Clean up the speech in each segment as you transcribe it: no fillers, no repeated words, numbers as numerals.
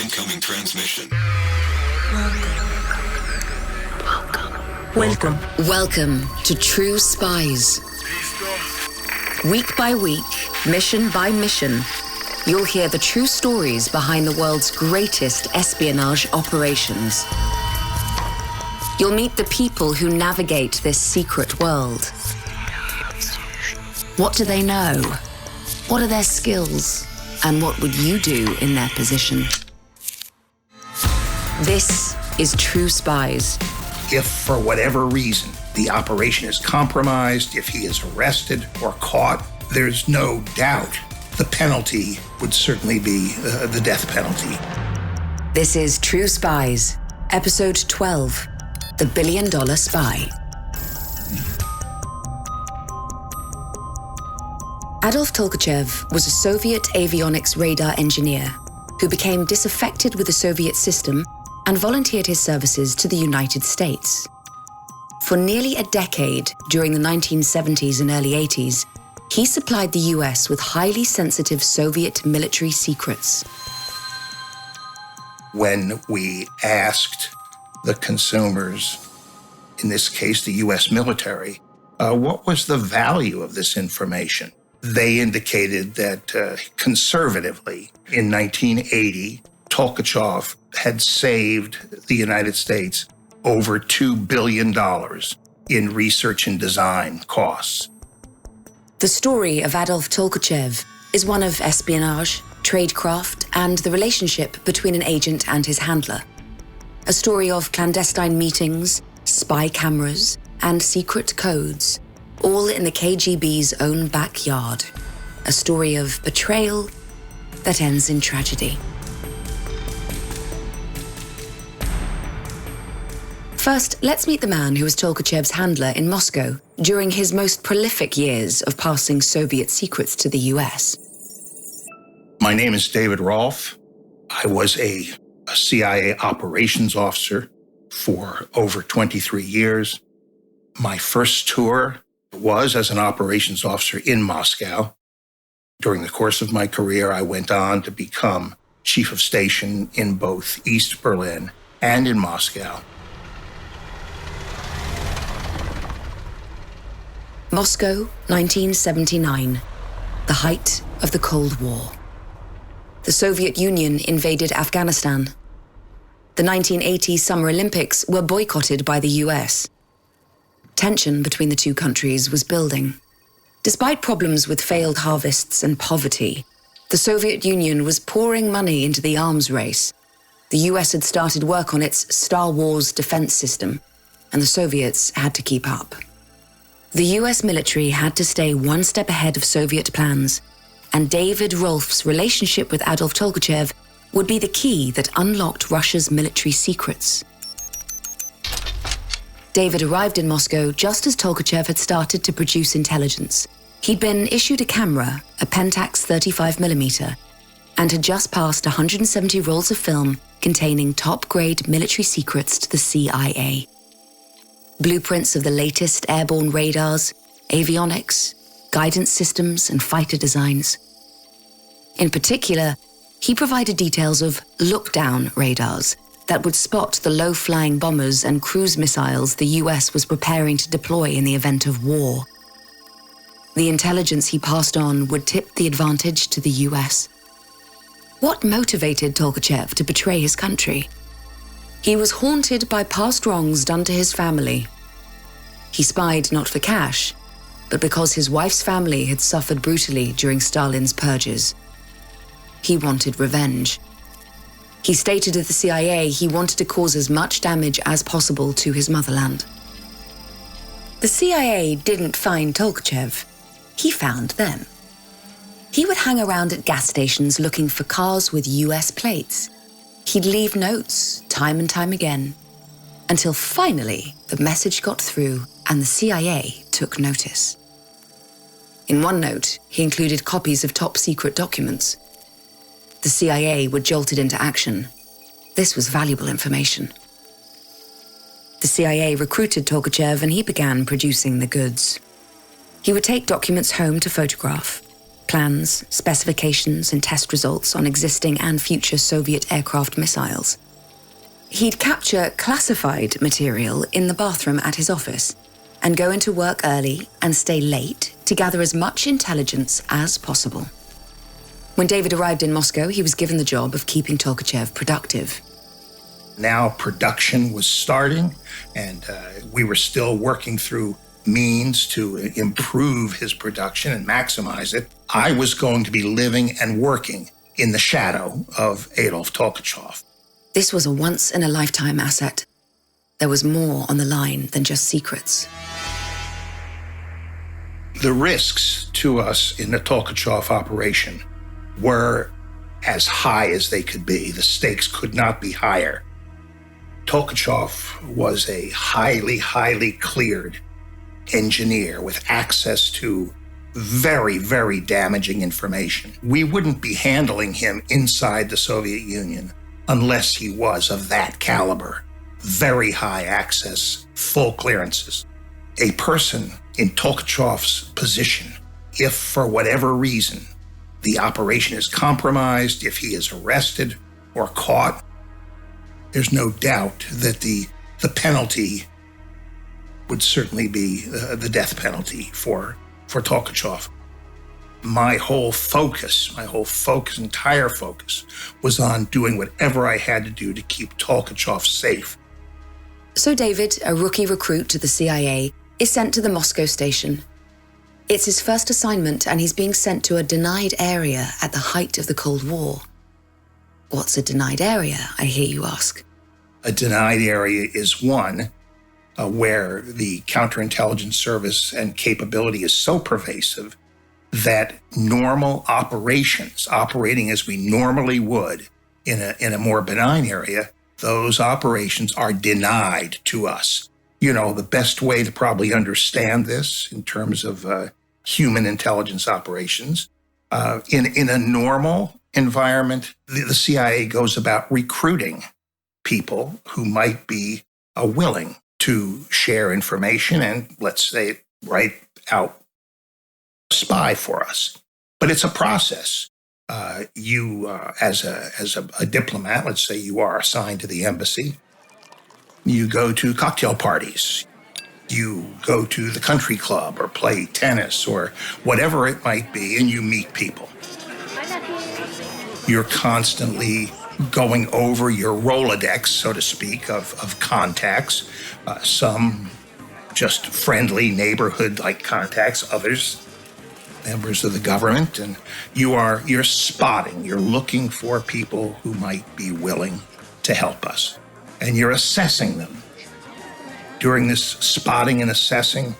Incoming transmission. Welcome to True Spies. Week by week, mission by mission, you'll hear the true stories behind the world's greatest espionage operations. You'll meet the people who navigate this secret world. What do they know? What are their skills? And what would you do in their position? This is True Spies. If, for whatever reason, the operation is compromised, if he is arrested or caught, there's no doubt the penalty would certainly be the death penalty. This is True Spies, Episode 12, The $1 Billion Spy. Adolph Tolkachev was a Soviet avionics radar engineer who became disaffected with the Soviet system and volunteered his services to the United States. For nearly a decade during the 1970s and early 80s, he supplied the US with highly sensitive Soviet military secrets. When we asked the consumers, in this case the US military, what was the value of this information? They indicated that conservatively, in 1980, Tolkachev had saved the United States over $2 billion in research and design costs. The story of Adolph Tolkachev is one of espionage, tradecraft, and the relationship between an agent and his handler. A story of clandestine meetings, spy cameras, and secret codes, all in the KGB's own backyard. A story of betrayal that ends in tragedy. First, let's meet the man who was Tolkachev's handler in Moscow during his most prolific years of passing Soviet secrets to the US. My name is David Rolph. I was a CIA operations officer for over 23 years. My first tour was as an operations officer in Moscow. During the course of my career, I went on to become chief of station in both East Berlin and in Moscow. Moscow, 1979, the height of the Cold War. The Soviet Union invaded Afghanistan. The 1980 Summer Olympics were boycotted by the US. Tension between the two countries was building. Despite problems with failed harvests and poverty, the Soviet Union was pouring money into the arms race. The US had started work on its Star Wars defense system, and the Soviets had to keep up. The US military had to stay one step ahead of Soviet plans, and David Rolph's relationship with Adolph Tolkachev would be the key that unlocked Russia's military secrets. David arrived in Moscow just as Tolkachev had started to produce intelligence. He'd been issued a camera, a Pentax 35mm, and had just passed 170 rolls of film containing top-grade military secrets to the CIA. Blueprints of the latest airborne radars, avionics, guidance systems, and fighter designs. In particular, he provided details of look-down radars that would spot the low-flying bombers and cruise missiles the US was preparing to deploy in the event of war. The intelligence he passed on would tip the advantage to the US. What motivated Tolkachev to betray his country? He was haunted by past wrongs done to his family. He spied not for cash, but because his wife's family had suffered brutally during Stalin's purges. He wanted revenge. He stated to the CIA he wanted to cause as much damage as possible to his motherland. The CIA didn't find Tolkachev. He found them. He would hang around at gas stations looking for cars with US plates. He'd leave notes time and time again, until finally the message got through and the CIA took notice. In one note, he included copies of top-secret documents. The CIA were jolted into action. This was valuable information. The CIA recruited Tolkachev and he began producing the goods. He would take documents home to photograph. plans, specifications, and test results on existing and future Soviet aircraft missiles. He'd capture classified material in the bathroom at his office and go into work early and stay late to gather as much intelligence as possible. When David arrived in Moscow, he was given the job of keeping Tolkachev productive. Now production was starting, and we were still working through means to improve his production and maximize it. I was going to be living and working in the shadow of Adolph Tolkachev. This was a once-in-a-lifetime asset. There was more on the line than just secrets. The risks to us in the Tolkachev operation were as high as they could be. The stakes could not be higher. Tolkachev was a highly cleared engineer with access to very, very damaging information. We wouldn't be handling him inside the Soviet Union unless he was of that caliber. Very high access, full clearances. A person in Tolkachev's position, if for whatever reason the operation is compromised, if he is arrested or caught, there's no doubt that the penalty would certainly be the death penalty for Tolkachev. My entire focus was on doing whatever I had to do to keep Tolkachev safe. So David, a rookie recruit to the CIA, is sent to the Moscow station. It's his first assignment, and he's being sent to a denied area at the height of the Cold War. What's a denied area, I hear you ask? A denied area is one where the counterintelligence service and capability is so pervasive that normal operations, operating as we normally would in a more benign area, those operations are denied to us. You know, the best way to probably understand this in terms of human intelligence operations, in a normal environment, the CIA goes about recruiting people who might be willing to share information and, let's say, write out spy for us. But it's a process. You, as a diplomat, let's say you are assigned to the embassy, you go to cocktail parties, you go to the country club or play tennis or whatever it might be, and you meet people. You're constantly going over your Rolodex, so to speak, of contacts, some just friendly neighborhood-like contacts, others members of the government, and you're spotting, you're looking for people who might be willing to help us, and you're assessing them. During this spotting and assessing,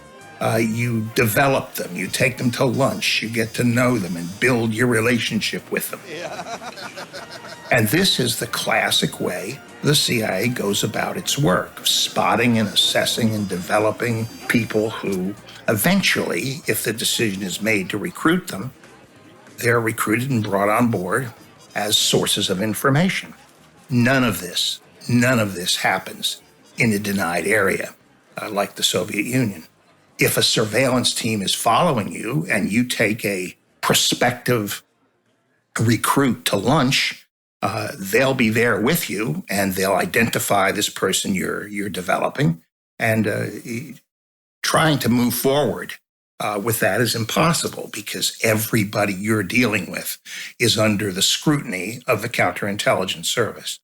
you develop them, you take them to lunch, you get to know them and build your relationship with them. And this is the classic way the CIA goes about its work, spotting and assessing and developing people who eventually, if the decision is made to recruit them, they're recruited and brought on board as sources of information. None of this happens in a denied area like the Soviet Union. If a surveillance team is following you and you take a prospective recruit to lunch, they'll be there with you and they'll identify this person you're developing, and trying to move forward with that is impossible because everybody you're dealing with is under the scrutiny of the counterintelligence service.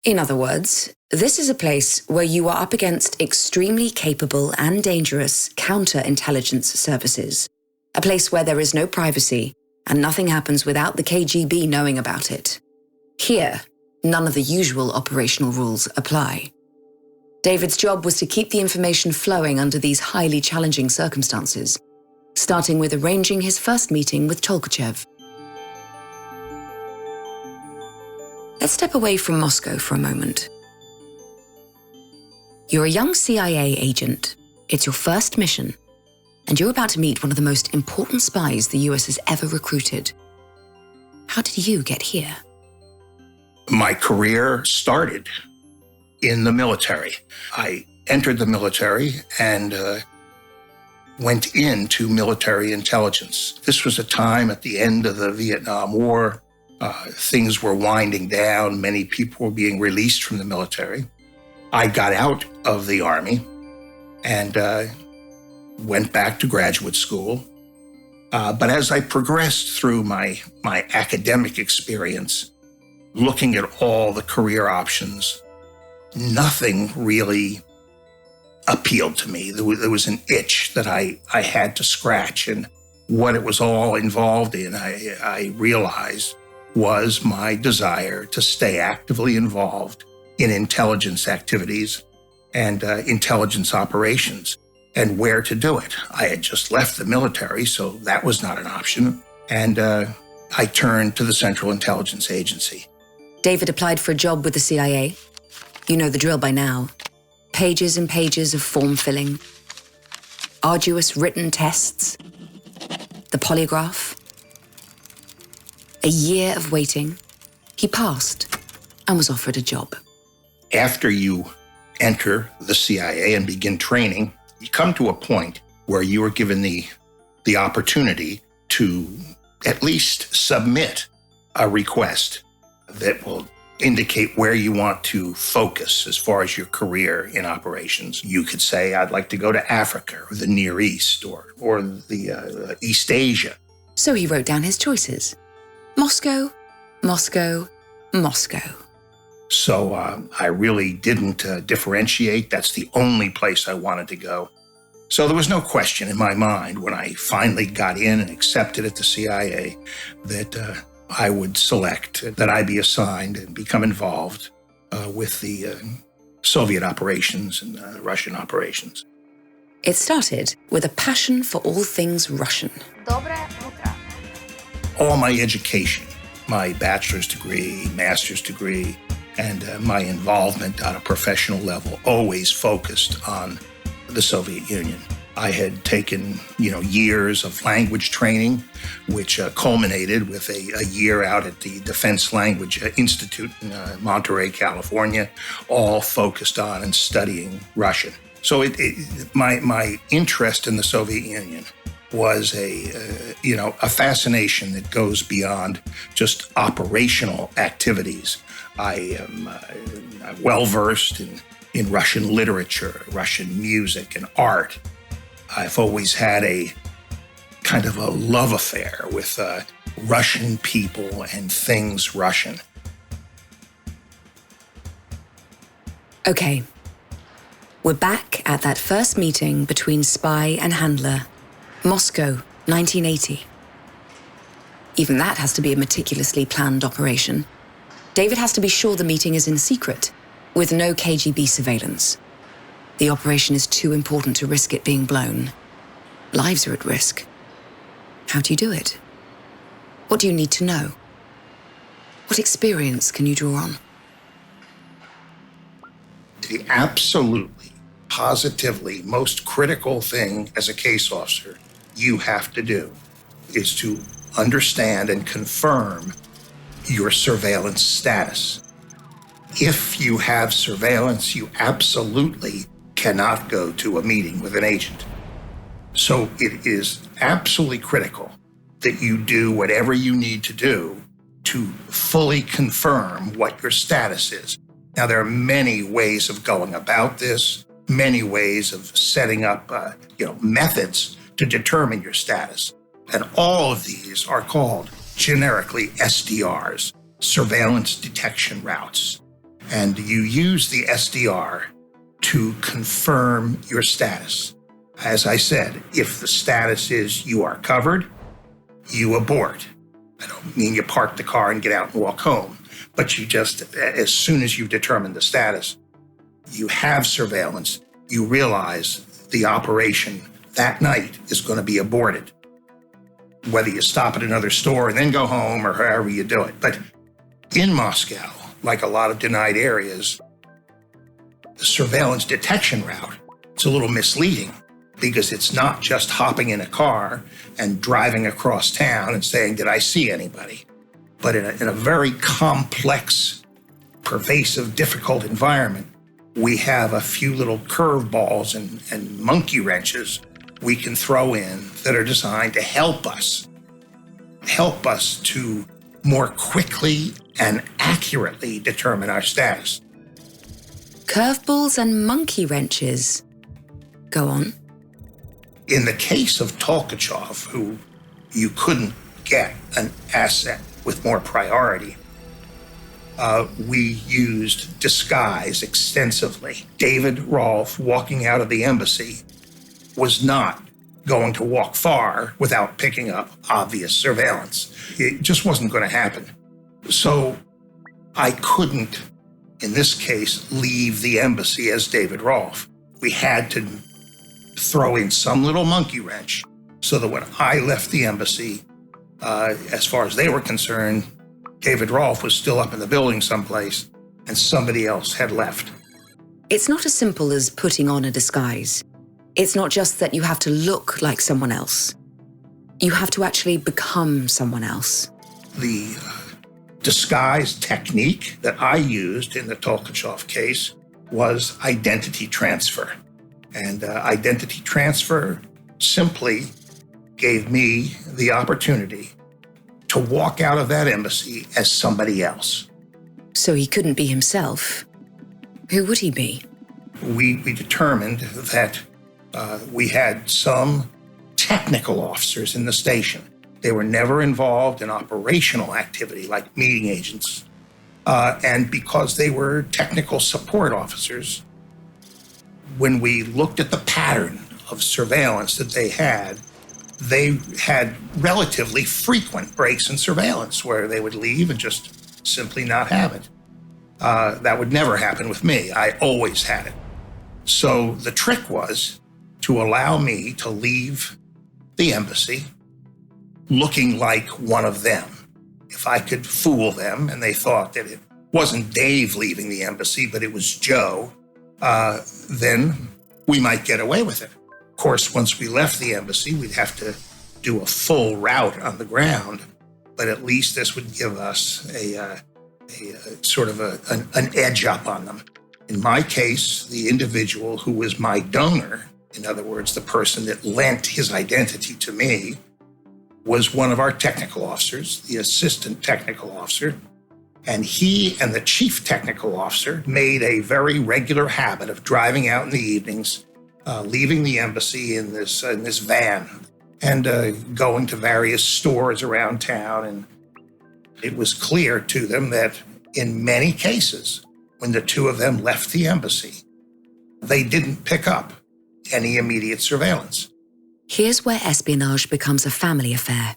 In other words, this is a place where you are up against extremely capable and dangerous counterintelligence services, a place where there is no privacy and nothing happens without the KGB knowing about it. Here, none of the usual operational rules apply. David's job was to keep the information flowing under these highly challenging circumstances, starting with arranging his first meeting with Tolkachev. Let's step away from Moscow for a moment. You're a young CIA agent. It's your first mission, and you're about to meet one of the most important spies the US has ever recruited. How did you get here? My career started in the military. I entered the military, and went into military intelligence. This was a time at the end of the Vietnam War. Things were winding down. Many people were being released from the military. I got out of the Army and went back to graduate school. But as I progressed through my academic experience, looking at all the career options, nothing really appealed to me. There was an itch that I had to scratch, and what it was all involved in, I realized was my desire to stay actively involved in intelligence activities and intelligence operations, and where to do it. I had just left the military, so that was not an option, and I turned to the Central Intelligence Agency. David applied for a job with the CIA. You know the drill by now. Pages and pages of form filling, arduous written tests, the polygraph. A year of waiting. He passed and was offered a job. After you enter the CIA and begin training, you come to a point where you are given the opportunity to at least submit a request that will indicate where you want to focus as far as your career in operations. You could say, I'd like to go to Africa or the Near East or the East Asia. So he wrote down his choices. Moscow, Moscow, Moscow. So I really didn't differentiate. That's the only place I wanted to go. So there was no question in my mind when I finally got in and accepted at the CIA that I would select, that I be assigned and become involved with the Soviet operations and Russian operations. It started with a passion for all things Russian. All my education, my bachelor's degree, master's degree, and my involvement on a professional level always focused on the Soviet Union. I had taken, years of language training, which culminated with a year out at the Defense Language Institute in Monterey, California, all focused on and studying Russian. So my interest in the Soviet Union was a fascination that goes beyond just operational activities. I am well-versed in Russian literature, Russian music, and art. I've always had a kind of a love affair with Russian people and things Russian. Okay, we're back at that first meeting between spy and handler. Moscow, 1980. Even that has to be a meticulously planned operation. David has to be sure the meeting is in secret, with no KGB surveillance. The operation is too important to risk it being blown. Lives are at risk. How do you do it? What do you need to know? What experience can you draw on? The absolutely, positively most critical thing as a case officer you have to do is to understand and confirm your surveillance status. If you have surveillance, you absolutely cannot go to a meeting with an agent. So it is absolutely critical that you do whatever you need to do to fully confirm what your status is. Now, there are many ways of going about this, many ways of setting up methods to determine your status. And all of these are called generically SDRs, surveillance detection routes. And you use the SDR to confirm your status. As I said, if the status is you are covered, you abort. I don't mean you park the car and get out and walk home, but you just, as soon as you've determined the status, you have surveillance, you realize the operation that night is going to be aborted. Whether you stop at another store and then go home or however you do it. But in Moscow, like a lot of denied areas, the surveillance detection route, it's a little misleading because it's not just hopping in a car and driving across town and saying, did I see anybody? But in a very complex, pervasive, difficult environment, we have a few little curveballs and monkey wrenches we can throw in that are designed to help us to more quickly and accurately determine our status. Curveballs and monkey wrenches. Go on. In the case of Tolkachev, who you couldn't get an asset with more priority, we used disguise extensively. David Rolph, walking out of the embassy, was not going to walk far without picking up obvious surveillance. It just wasn't going to happen. So I couldn't, in this case, leave the embassy as David Rolph. We had to throw in some little monkey wrench so that when I left the embassy, as far as they were concerned, David Rolph was still up in the building someplace and somebody else had left. It's not as simple as putting on a disguise. It's not just that you have to look like someone else. You have to actually become someone else. The disguise technique that I used in the Tolkachev case was identity transfer. And identity transfer simply gave me the opportunity to walk out of that embassy as somebody else. So he couldn't be himself. Who would he be? We determined that we had some technical officers in the station. They were never involved in operational activity like meeting agents. And because they were technical support officers, when we looked at the pattern of surveillance that they had relatively frequent breaks in surveillance where they would leave and just simply not have it. That would never happen with me. I always had it. So the trick was to allow me to leave the embassy looking like one of them. If I could fool them and they thought that it wasn't Dave leaving the embassy, but it was Joe, then we might get away with it. Of course, once we left the embassy, we'd have to do a full route on the ground, but at least this would give us a sort of an edge up on them. In my case, the individual who was my donor, in other words, the person that lent his identity to me, was one of our technical officers, the assistant technical officer, and he and the chief technical officer made a very regular habit of driving out in the evenings, leaving the embassy in this van and going to various stores around town. And it was clear to them that in many cases, when the two of them left the embassy, they didn't pick up any immediate surveillance. Here's where espionage becomes a family affair.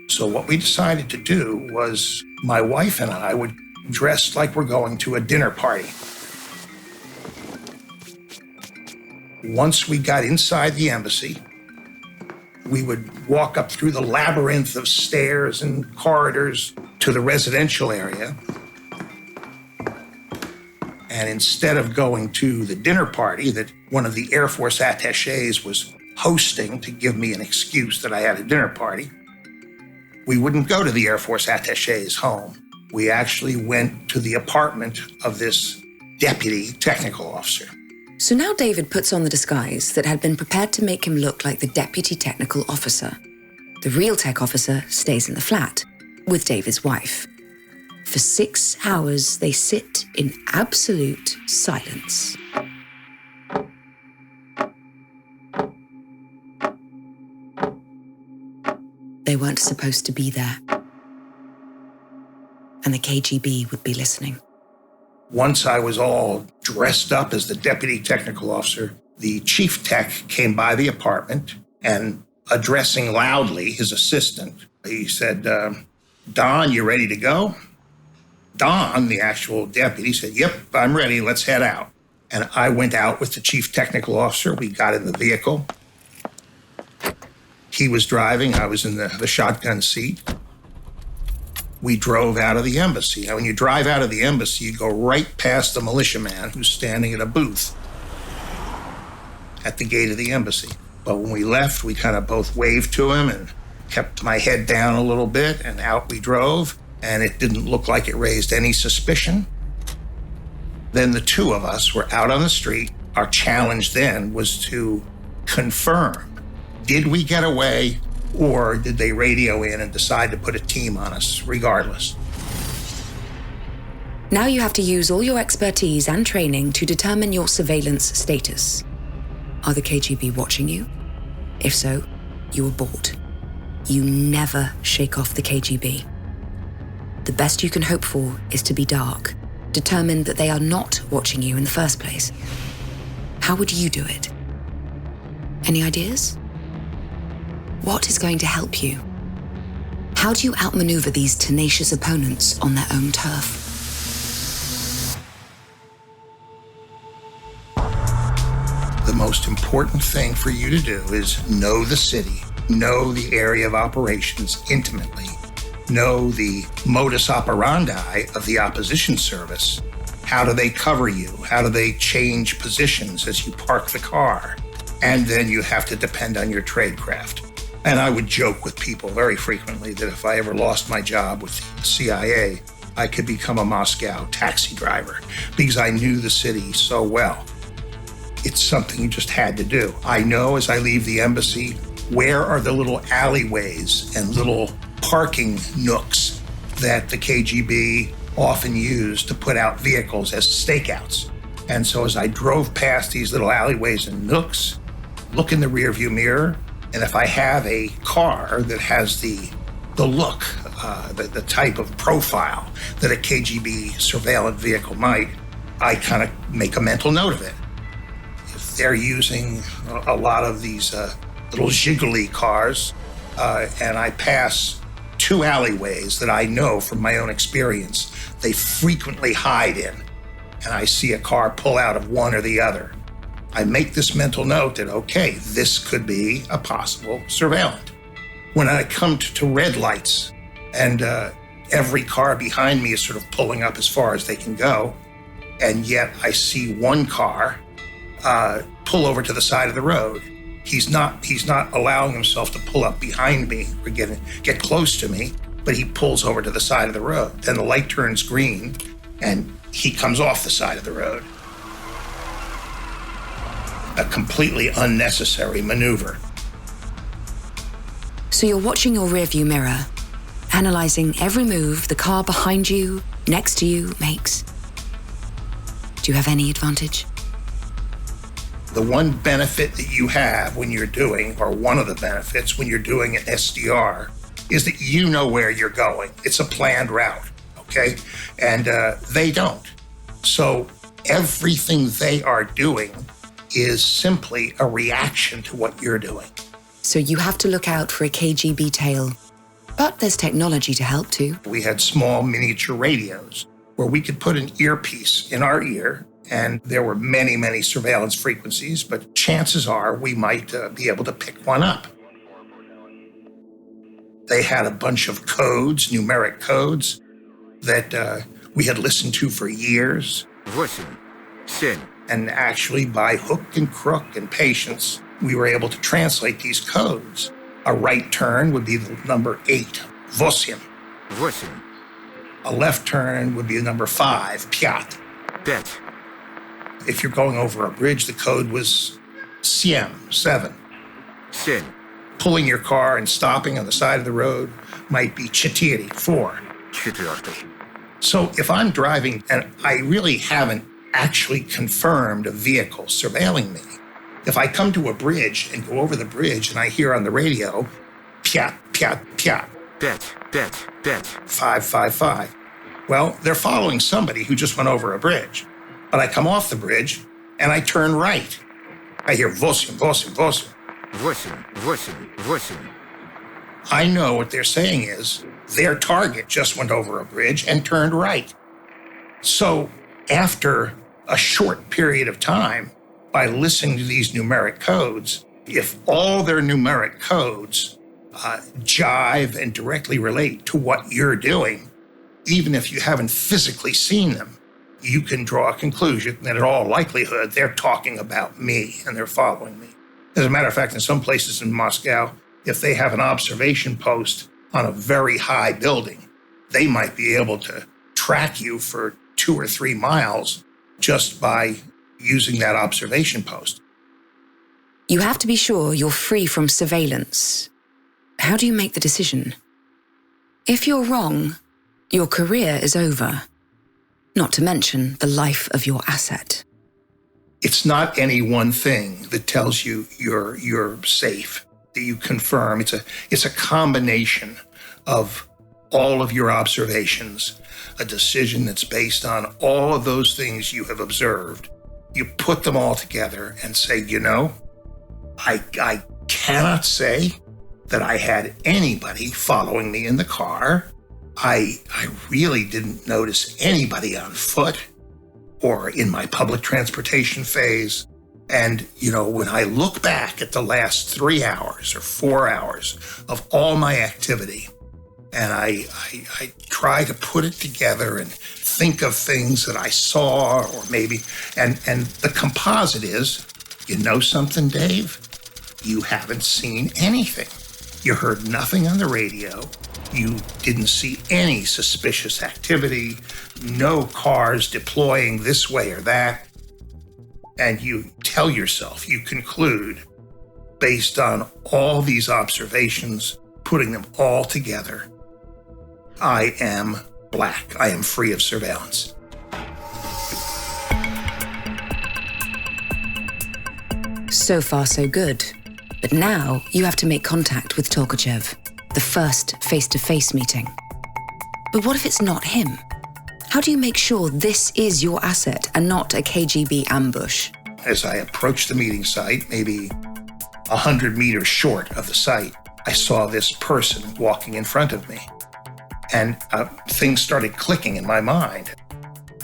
So what we decided to do was my wife and I would dress like we're going to a dinner party. Once we got inside the embassy, we would walk up through the labyrinth of stairs and corridors to the residential area. And instead of going to the dinner party that one of the Air Force attachés was hosting to give me an excuse that I had a dinner party, we wouldn't go to the Air Force attaché's home. We actually went to the apartment of this deputy technical officer. So now David puts on the disguise that had been prepared to make him look like the deputy technical officer. The real tech officer stays in the flat with David's wife. For 6 hours, they sit in absolute silence. They weren't supposed to be there. And the KGB would be listening. Once I was all dressed up as the deputy technical officer, the chief tech came by the apartment and, addressing loudly his assistant, he said, "Don, you ready to go?" Don, the actual deputy, said, "Yep, I'm ready. Let's head out." And I went out with the chief technical officer. We got in the vehicle. He was driving. I was in the shotgun seat. We drove out of the embassy. Now, when you drive out of the embassy, you go right past the militiaman who's standing at a booth at the gate of the embassy. But when we left, we kind of both waved to him and kept my head down a little bit, and out we drove, and it didn't look like it raised any suspicion. Then the two of us were out on the street. Our challenge then was to confirm, did we get away, or did they radio in and decide to put a team on us regardless? Now you have to use all your expertise and training to determine your surveillance status. Are the KGB watching you? If so, you abort. You never shake off the KGB. The best you can hope for is to be dark, determined that they are not watching you in the first place. How would you do it? Any ideas? What is going to help you? How do you outmaneuver these tenacious opponents on their own turf? The most important thing for you to do is know the city, know the area of operations intimately, know the modus operandi of the opposition service. How do they cover you? How do they change positions as you park the car? And then you have to depend on your tradecraft. And I would joke with people very frequently that if I ever lost my job with the CIA, I could become a Moscow taxi driver because I knew the city so well. It's something you just had to do. I know as I leave the embassy, where are the little alleyways and little parking nooks that the KGB often used to put out vehicles as stakeouts. And so as I drove past these little alleyways and nooks, look in the rearview mirror, and if I have a car that has the look, the type of profile that a KGB surveillance vehicle might, I kind of make a mental note of it. If they're using a lot of these little Zhiguli cars, and I pass two alleyways that I know from my own experience they frequently hide in, and I see a car pull out of one or the other, I make this mental note that, okay, this could be a possible surveillant. When I come to red lights and every car behind me is sort of pulling up as far as they can go, and yet I see one car pull over to the side of the road. He's not allowing himself to pull up behind me or get close to me, but he pulls over to the side of the road. Then the light turns green and he comes off the side of the road. A completely unnecessary maneuver. So you're watching your rearview mirror, analyzing every move the car behind you, next to you makes. Do you have any advantage? The one benefit that you have when you're doing, or one of the benefits when you're doing an SDR, is that you know where you're going. It's a planned route, okay? And they don't. So everything they are doing is simply a reaction to what you're doing. So you have to look out for a KGB tail. But there's technology to help too. We had small miniature radios where we could put an earpiece in our ear, and there were many, many surveillance frequencies, but chances are we might be able to pick one up. They had a bunch of codes, numeric codes, that we had listened to for years. 8, 7. And actually, by hook and crook and patience, we were able to translate these codes. A right turn would be the number 8, 8. 8. A left turn would be the number 5, 5. 5. If you're going over a bridge, the code was 7. 7. Pulling your car and stopping on the side of the road might be 4. 4. So if I'm driving and I really haven't actually confirmed a vehicle surveilling me, if I come to a bridge and go over the bridge and I hear on the radio, piat, piat, piat, 5, 5, 5. Well, they're following somebody who just went over a bridge. But I come off the bridge and I turn right. I hear 8, 8, 8. 8. I know what they're saying is their target just went over a bridge and turned right. So after a short period of time, by listening to these numeric codes, if all their numeric codes jive and directly relate to what you're doing, even if you haven't physically seen them, you can draw a conclusion that in all likelihood, they're talking about me and they're following me. As a matter of fact, in some places in Moscow, if they have an observation post on a very high building, they might be able to track you for 2 or 3 miles just by using that observation post. You have to be sure you're free from surveillance. How do you make the decision? If you're wrong, your career is over. Not to mention the life of your asset. It's not any one thing that tells you you're safe, that you confirm. It's a combination of all of your observations, a decision that's based on all of those things you have observed. You put them all together and say, I cannot say that I had anybody following me in the car. I really didn't notice anybody on foot or in my public transportation phase. And, when I look back at the last 3 hours or 4 hours of all my activity, and I try to put it together and think of things that I saw or maybe, and the composite is, something, Dave? You haven't seen anything. You heard nothing on the radio. You didn't see any suspicious activity, no cars deploying this way or that. And you tell yourself, you conclude, based on all these observations, putting them all together, I am black. I am free of surveillance. So far, so good. But now you have to make contact with Tolkachev, the first face-to-face meeting. But what if it's not him? How do you make sure this is your asset and not a KGB ambush? As I approached the meeting site, maybe 100 meters short of the site, I saw this person walking in front of me. And things started clicking in my mind.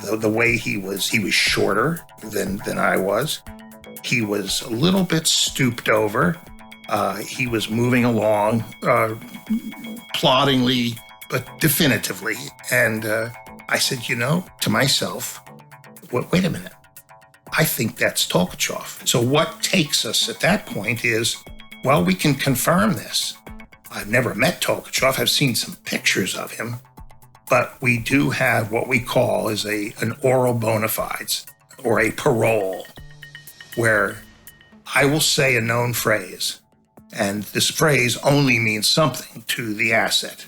The way he was shorter than I was. He was a little bit stooped over. He was moving along, ploddingly, but definitively. And I said, to myself, wait a minute. I think that's Tolkachev. So what takes us at that point is, well, we can confirm this. I've never met Tolkachev. I've seen some pictures of him. But we do have what we call is an oral bona fides, or a parole, where I will say a known phrase, and this phrase only means something to the asset.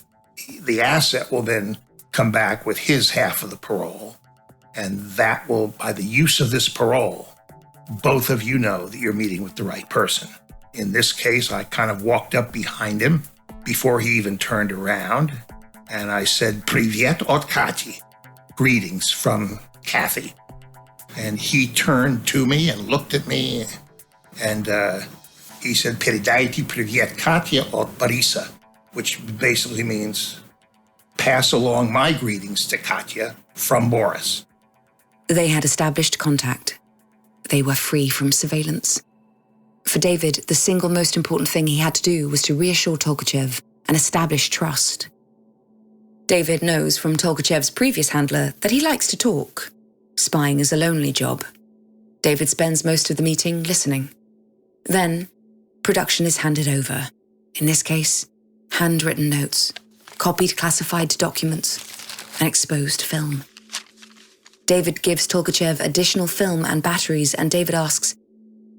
The asset will then come back with his half of the parole, and that will, by the use of this parole, both of you know that you're meeting with the right person. In this case, I kind of walked up behind him before he even turned around, and I said, "Privyet od Kati," greetings from Kathy. And he turned to me and looked at me, and he said, "Передайте привет Katya od Borisa," which basically means, pass along my greetings to Katya from Boris. They had established contact. They were free from surveillance. For David, the single most important thing he had to do was to reassure Tolkachev and establish trust. David knows from Tolkachev's previous handler that he likes to talk. Spying is a lonely job. David spends most of the meeting listening. Then, production is handed over. In this case, handwritten notes, copied classified documents, and exposed film. David gives Tolkachev additional film and batteries, and David asks,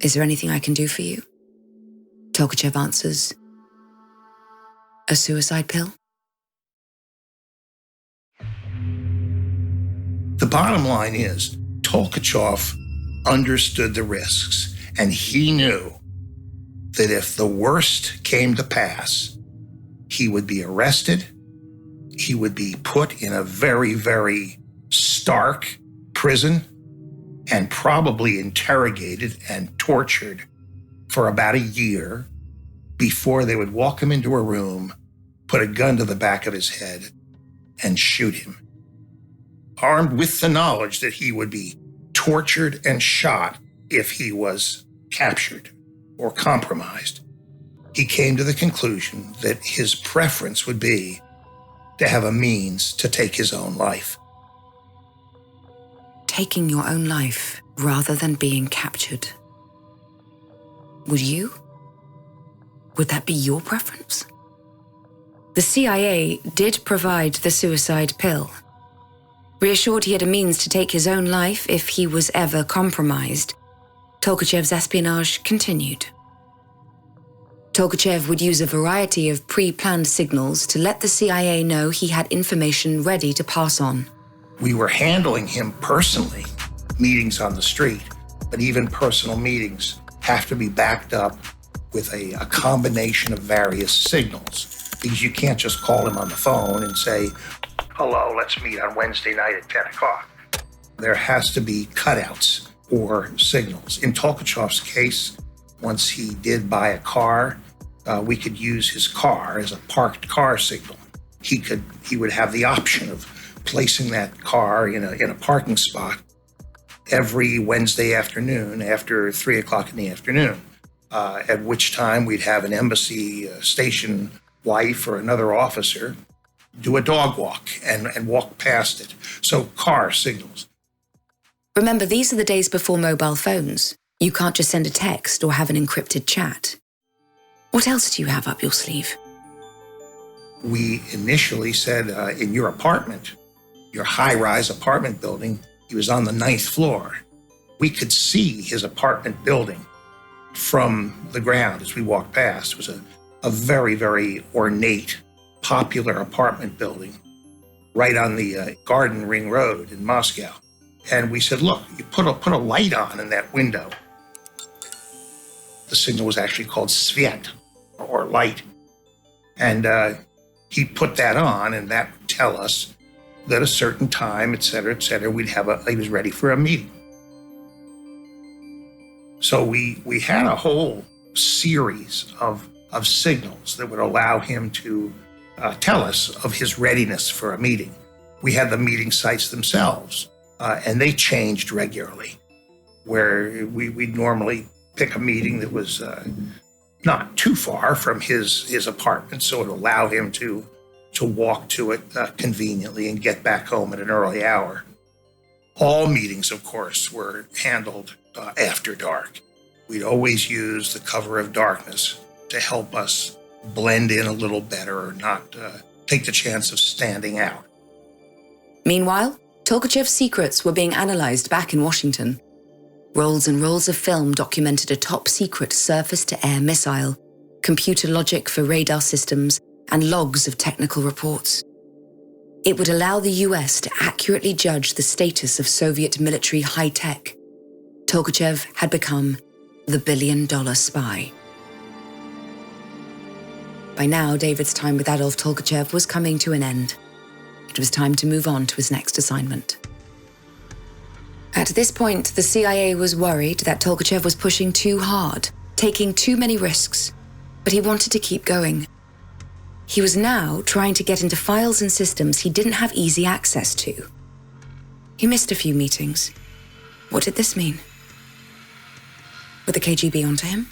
"Is there anything I can do for you?" Tolkachev answers, "A suicide pill?" The bottom line is, Tolkachev understood the risks, and he knew that if the worst came to pass, he would be arrested, he would be put in a very, very stark prison, and probably interrogated and tortured for about a year before they would walk him into a room, put a gun to the back of his head, and shoot him. Armed with the knowledge that he would be tortured and shot if he was captured or compromised, he came to the conclusion that his preference would be to have a means to take his own life. Taking your own life rather than being captured. Would you? Would that be your preference? The CIA did provide the suicide pill. Reassured he had a means to take his own life if he was ever compromised, Tolkachev's espionage continued. Tolkachev would use a variety of pre-planned signals to let the CIA know he had information ready to pass on. We were handling him personally, meetings on the street, but even personal meetings have to be backed up with a combination of various signals, because you can't just call him on the phone and say, "Hello, let's meet on Wednesday night at 10 o'clock. There has to be cutouts or signals. In Tolkachev's case, once he did buy a car, we could use his car as a parked car signal. He would have the option of placing that car in a parking spot every Wednesday afternoon after 3 o'clock in the afternoon, at which time we'd have an embassy station wife or another officer do a dog walk and walk past it. So car signals. Remember, these are the days before mobile phones. You can't just send a text or have an encrypted chat. What else do you have up your sleeve? We initially said, in your apartment, your high-rise apartment building, he was on the 9th floor. We could see his apartment building from the ground as we walked past. It was a very, very ornate, popular apartment building right on the Garden Ring Road in Moscow. And we said, look, you put a light on in that window. The signal was actually called Svet, or light. And he put that on, and that would tell us that a certain time, et cetera, he was ready for a meeting. So we had a whole series of signals that would allow him to tell us of his readiness for a meeting. We had the meeting sites themselves, and they changed regularly, where we'd normally pick a meeting that was not too far from his apartment, so it would allow him to walk to it conveniently and get back home at an early hour. All meetings, of course, were handled after dark. We'd always use the cover of darkness to help us blend in a little better or not take the chance of standing out. Meanwhile, Tolkachev's secrets were being analyzed back in Washington. Rolls and rolls of film documented a top-secret surface-to-air missile, computer logic for radar systems, and logs of technical reports. It would allow the US to accurately judge the status of Soviet military high-tech. Tolkachev had become the billion-dollar spy. By now, David's time with Adolph Tolkachev was coming to an end. It was time to move on to his next assignment. At this point, the CIA was worried that Tolkachev was pushing too hard, taking too many risks, but he wanted to keep going. He was now trying to get into files and systems he didn't have easy access to. He missed a few meetings. What did this mean? Were the KGB onto him?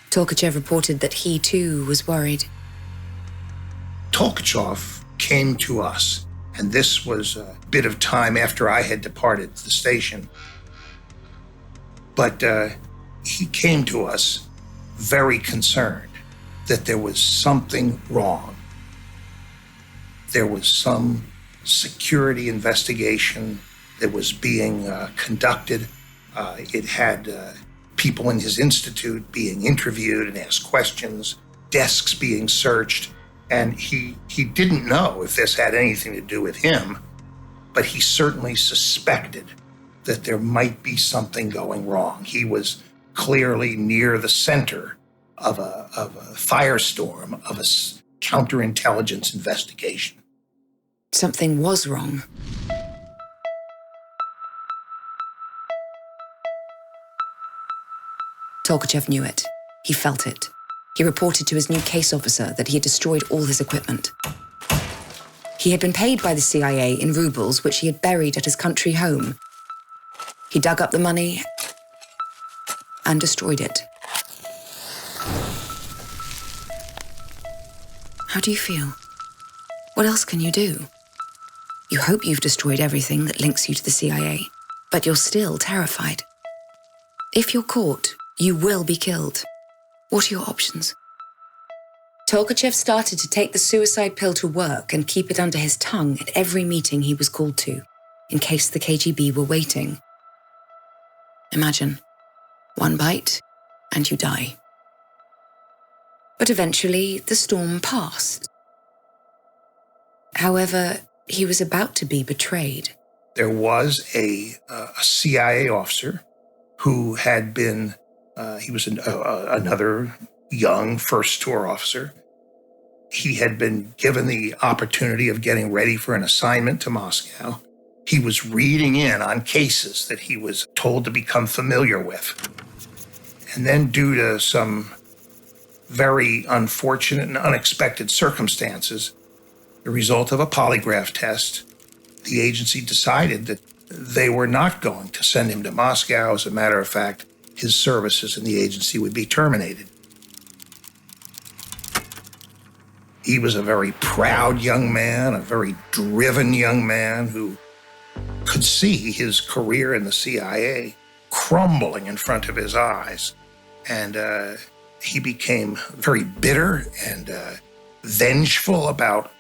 Tolkachev reported that he too was worried. Tolkachev came to us, and this was a bit of time after I had departed the station. But he came to us very concerned that there was something wrong. There was some security investigation that was being conducted. It had people in his institute being interviewed and asked questions, desks being searched. And he didn't know if this had anything to do with him, but he certainly suspected that there might be something going wrong. He was clearly near the center of a firestorm, of a counterintelligence investigation. Something was wrong. Tolkachev knew it. He felt it. He reported to his new case officer that he had destroyed all his equipment. He had been paid by the CIA in rubles, which he had buried at his country home. He dug up the money and destroyed it. How do you feel? What else can you do? You hope you've destroyed everything that links you to the CIA, but you're still terrified. If you're caught, you will be killed. What are your options? Tolkachev started to take the suicide pill to work and keep it under his tongue at every meeting he was called to, in case the KGB were waiting. Imagine, one bite and you die. But eventually, the storm passed. However, he was about to be betrayed. There was a CIA officer who had been, he was another young first tour officer. He had been given the opportunity of getting ready for an assignment to Moscow. He was reading in on cases that he was told to become familiar with. And then, due to some very unfortunate and unexpected circumstances, the result of a polygraph test, the agency decided that they were not going to send him to Moscow. As a matter of fact, his services in the agency would be terminated. He was a very proud young man, a very driven young man who could see his career in the CIA crumbling in front of his eyes. And he became very bitter and vengeful about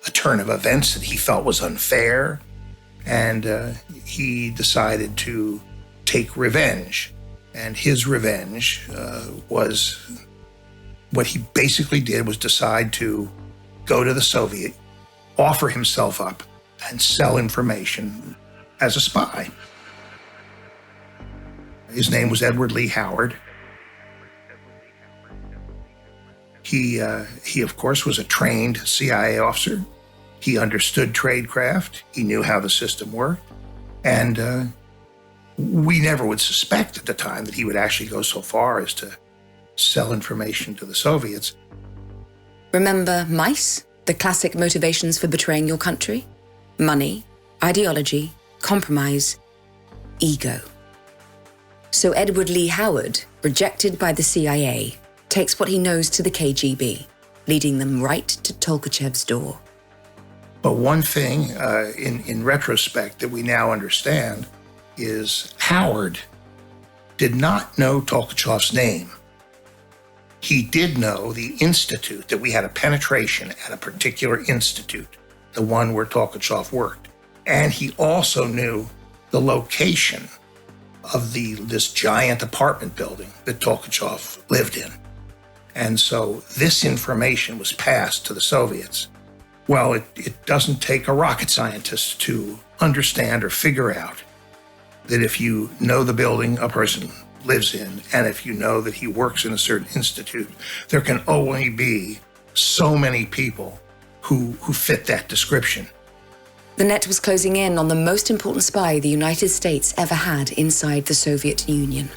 a turn of events that he felt was unfair. And he decided to take revenge. And his revenge was, what he basically did was decide to go to the Soviet, offer himself up, and sell information as a spy. His name was Edward Lee Howard. He, of course, was a trained CIA officer. He understood tradecraft. He knew how the system worked. And we never would suspect at the time that he would actually go so far as to sell information to the Soviets. Remember mice? The classic motivations for betraying your country? Money, ideology, compromise, ego. So Edward Lee Howard, rejected by the CIA, takes what he knows to the KGB, leading them right to Tolkachev's door. But one thing in retrospect that we now understand is Howard did not know Tolkachev's name. He did know the institute, that we had a penetration at a particular institute, the one where Tolkachev worked. And he also knew the location of this giant apartment building that Tolkachev lived in. And so this information was passed to the Soviets. Well, it doesn't take a rocket scientist to understand or figure out that if you know the building a person lives in, and if you know that he works in a certain institute, there can only be so many people who fit that description. The net was closing in on the most important spy the United States ever had inside the Soviet Union.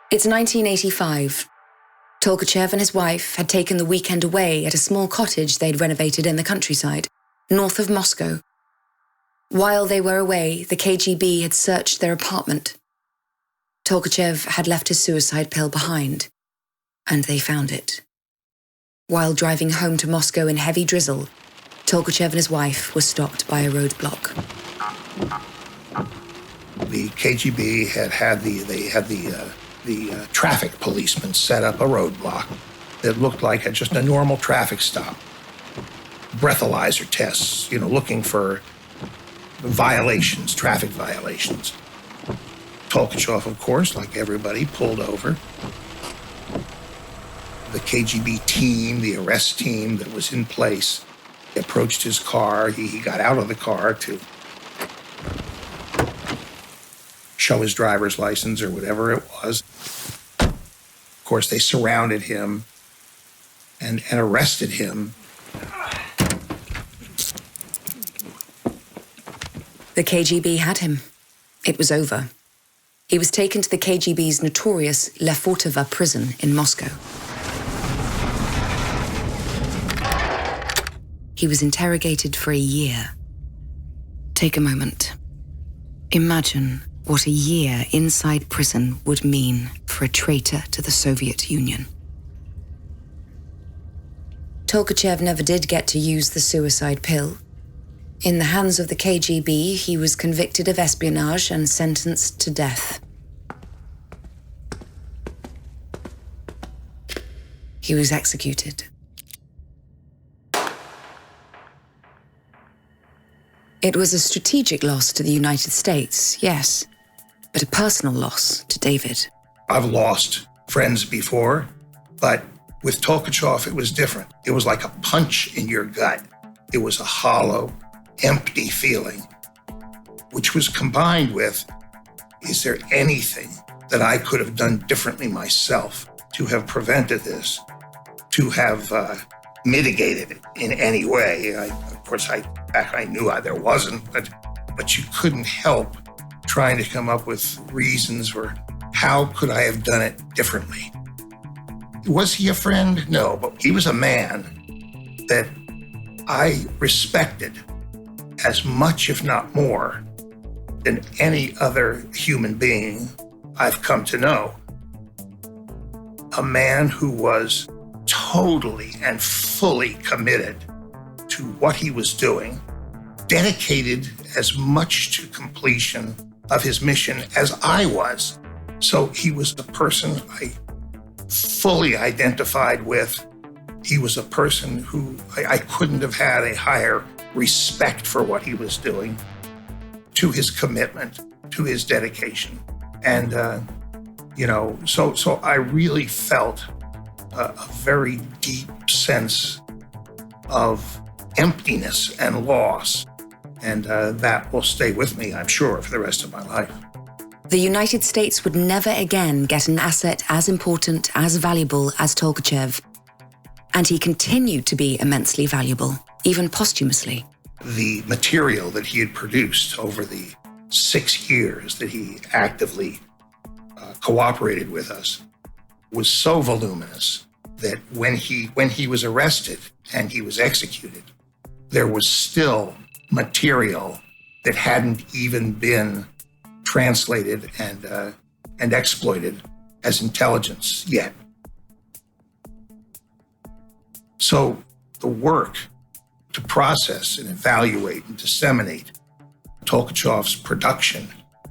It's 1985. Tolkachev and his wife had taken the weekend away at a small cottage they'd renovated in the countryside, north of Moscow. While they were away, the KGB had searched their apartment. Tolkachev had left his suicide pill behind, and they found it. While driving home to Moscow in heavy drizzle, Tolkachev and his wife were stopped by a roadblock. The KGB had the traffic policemen set up a roadblock that looked like just a normal traffic stop. Breathalyzer tests, looking for violations, traffic violations. Tolkachev, of course, like everybody, pulled over. The KGB team, the arrest team that was in place, approached his car. He got out of the car to show his driver's license or whatever it was. Of course, they surrounded him and arrested him. The KGB had him. It was over. He was taken to the KGB's notorious Lefortovo prison in Moscow. He was interrogated for a year. Take a moment. Imagine what a year inside prison would mean for a traitor to the Soviet Union. Tolkachev never did get to use the suicide pill. In the hands of the KGB, he was convicted of espionage and sentenced to death. He was executed. It was a strategic loss to the United States, yes, but a personal loss to David. I've lost friends before, but with Tolkachev, it was different. It was like a punch in your gut. It was a hollow, empty feeling, which was combined with, is there anything that I could have done differently myself to have prevented this, to have mitigated it in any way? Of course, I knew there wasn't, but you couldn't help trying to come up with reasons or how could I have done it differently? Was he a friend? No, but he was a man that I respected as much, if not more, than any other human being I've come to know. A man who was totally and fully committed to what he was doing, dedicated as much to completion of his mission as I was. So he was a person I fully identified with. He was a person who I couldn't have had a higher respect for what he was doing, to his commitment, to his dedication. And, so I really felt a very deep sense of emptiness and loss. And that will stay with me, I'm sure, for the rest of my life. The United States would never again get an asset as important, as valuable as Tolkachev. And he continued to be immensely valuable, even posthumously. The material that he had produced over the 6 years that he actively cooperated with us was so voluminous that when he was arrested and he was executed, there was still material that hadn't even been translated and exploited as intelligence yet. So the work to process and evaluate and disseminate Tolkachev's production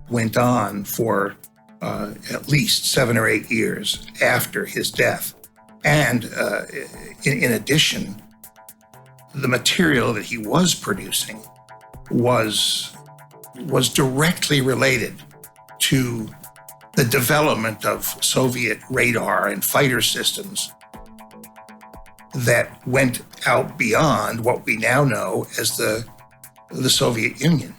went on for at least 7 or 8 years after his death. And in addition, the material that he was producing was directly related to the development of Soviet radar and fighter systems that went out beyond what we now know as the Soviet Union.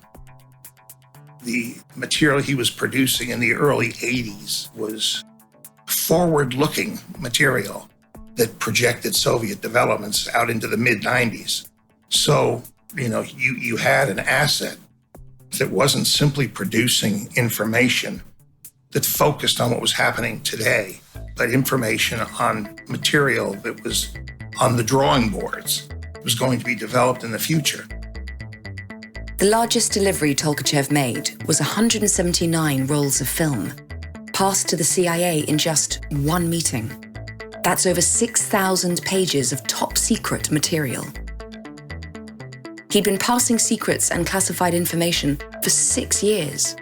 The material he was producing in the early 80s was forward-looking material that projected Soviet developments out into the mid-90s. So, you had an asset that wasn't simply producing information that focused on what was happening today, but information on material that was on the drawing boards, was going to be developed in the future. The largest delivery Tolkachev made was 179 rolls of film, passed to the CIA in just one meeting. That's over 6,000 pages of top-secret material. He'd been passing secrets and classified information for 6 years.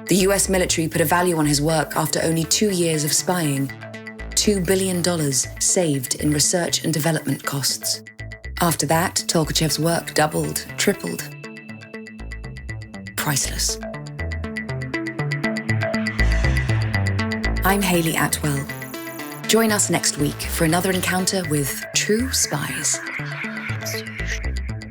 The US military put a value on his work after only 2 years of spying. $2 billion saved in research and development costs. After that, Tolkachev's work doubled, tripled. Priceless. I'm Hayley Atwell. Join us next week for another encounter with True Spies.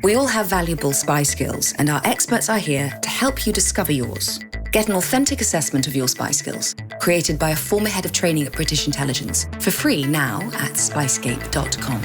We all have valuable spy skills, and our experts are here to help you discover yours. Get an authentic assessment of your spy skills, created by a former head of training at British Intelligence, for free now at SPYSCAPE.com.